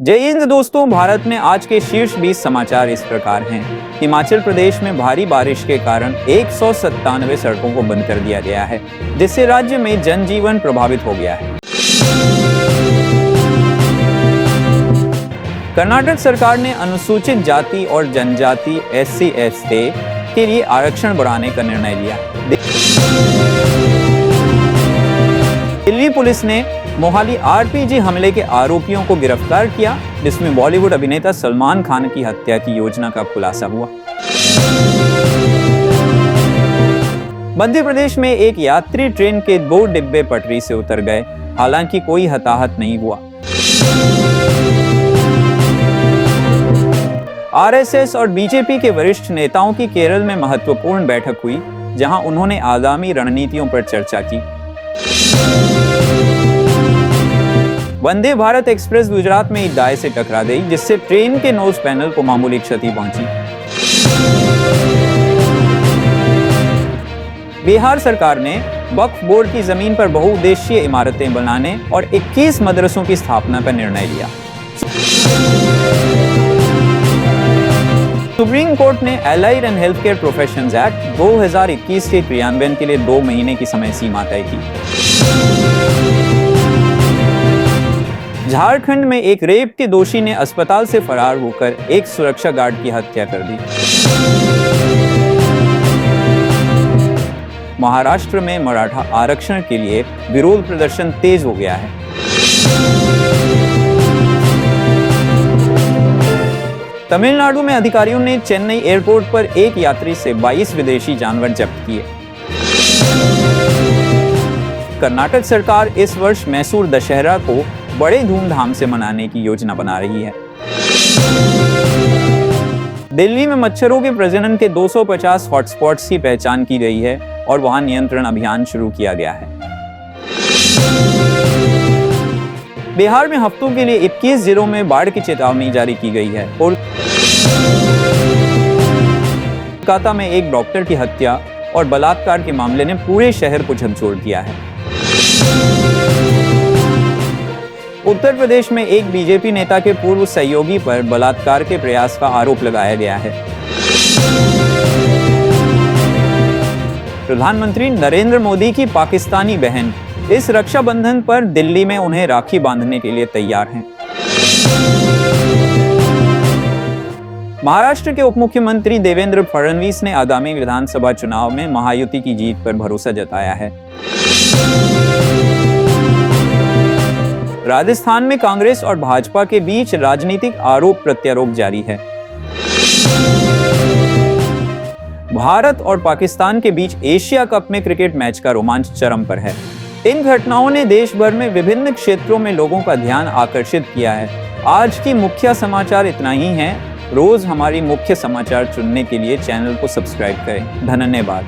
जय हिंद दोस्तों, भारत में आज के शीर्ष 20 समाचार इस प्रकार हैं। हिमाचल प्रदेश में भारी बारिश के कारण 197 सड़कों को बंद कर दिया गया है, जिससे राज्य में जनजीवन प्रभावित हो गया है। कर्नाटक सरकार ने अनुसूचित जाति और जनजाति SC/ST के लिए आरक्षण बढ़ाने का निर्णय लिया। दिल्ली पुलिस ने मोहाली RPG हमले के आरोपियों को गिरफ्तार किया, जिसमें बॉलीवुड अभिनेता सलमान खान की हत्या की योजना का खुलासा हुआ। मध्य प्रदेश में एक यात्री ट्रेन के 2 डिब्बे पटरी से उतर गए, हालांकि कोई हताहत नहीं हुआ। RSS और BJP के वरिष्ठ नेताओं की केरल में महत्वपूर्ण बैठक हुई, जहां उन्होंने आगामी रणनीतियों पर चर्चा की। वंदे भारत एक्सप्रेस गुजरात में एक गाय से टकरा गई, जिससे ट्रेन के नोज पैनल को मामूली क्षति पहुंची। बिहार सरकार ने वक्फ बोर्ड की जमीन पर बहुउद्देशीय इमारतें बनाने और 21 मदरसों की स्थापना का निर्णय लिया। सुप्रीम कोर्ट ने allied and health care professions act 2021 के क्रियान्वयन के लिए 2 महीने की समय सीमा तय की। झारखंड में एक रेप के दोषी ने अस्पताल से फरार होकर एक सुरक्षा गार्ड की हत्या कर दी। महाराष्ट्र में मराठा आरक्षण के लिए विरोध प्रदर्शन तेज हो गया है। तमिलनाडु में अधिकारियों ने चेन्नई एयरपोर्ट पर एक यात्री से 22 विदेशी जानवर जब्त किए। कर्नाटक सरकार इस वर्ष मैसूर दशहरा को बड़े धूमधाम से मनाने की योजना बना रही है। दिल्ली में मच्छरों के प्रजनन के 250 हॉटस्पॉट्स की पहचान की गई है और वहां नियंत्रण अभियान शुरू किया गया है। बिहार में हफ्तों के लिए 21 जिलों में बाढ़ की चेतावनी जारी की गई है और कोलकाता में एक डॉक्टर की हत्या और बलात्कार के मामले ने पूरे शहर को झकझोर दिया है। उत्तर प्रदेश में एक BJP नेता के पूर्व सहयोगी पर बलात्कार के प्रयास का आरोप लगाया गया है। प्रधानमंत्री नरेंद्र मोदी की पाकिस्तानी बहन इस रक्षाबंधन पर दिल्ली में उन्हें राखी बांधने के लिए तैयार हैं। महाराष्ट्र के उप मुख्यमंत्री देवेंद्र फडणवीस ने आगामी विधानसभा चुनाव में महायुति की जीत पर भरोसा जताया है। राजस्थान में कांग्रेस और भाजपा के बीच राजनीतिक आरोप प्रत्यारोप जारी है। भारत और पाकिस्तान के बीच एशिया कप में क्रिकेट मैच का रोमांच चरम पर है। इन घटनाओं ने देश भर में विभिन्न क्षेत्रों में लोगों का ध्यान आकर्षित किया है। आज की मुख्य समाचार इतना ही है। रोज हमारी मुख्य समाचार चुनने के लिए चैनल को सब्सक्राइब करें। धन्यवाद।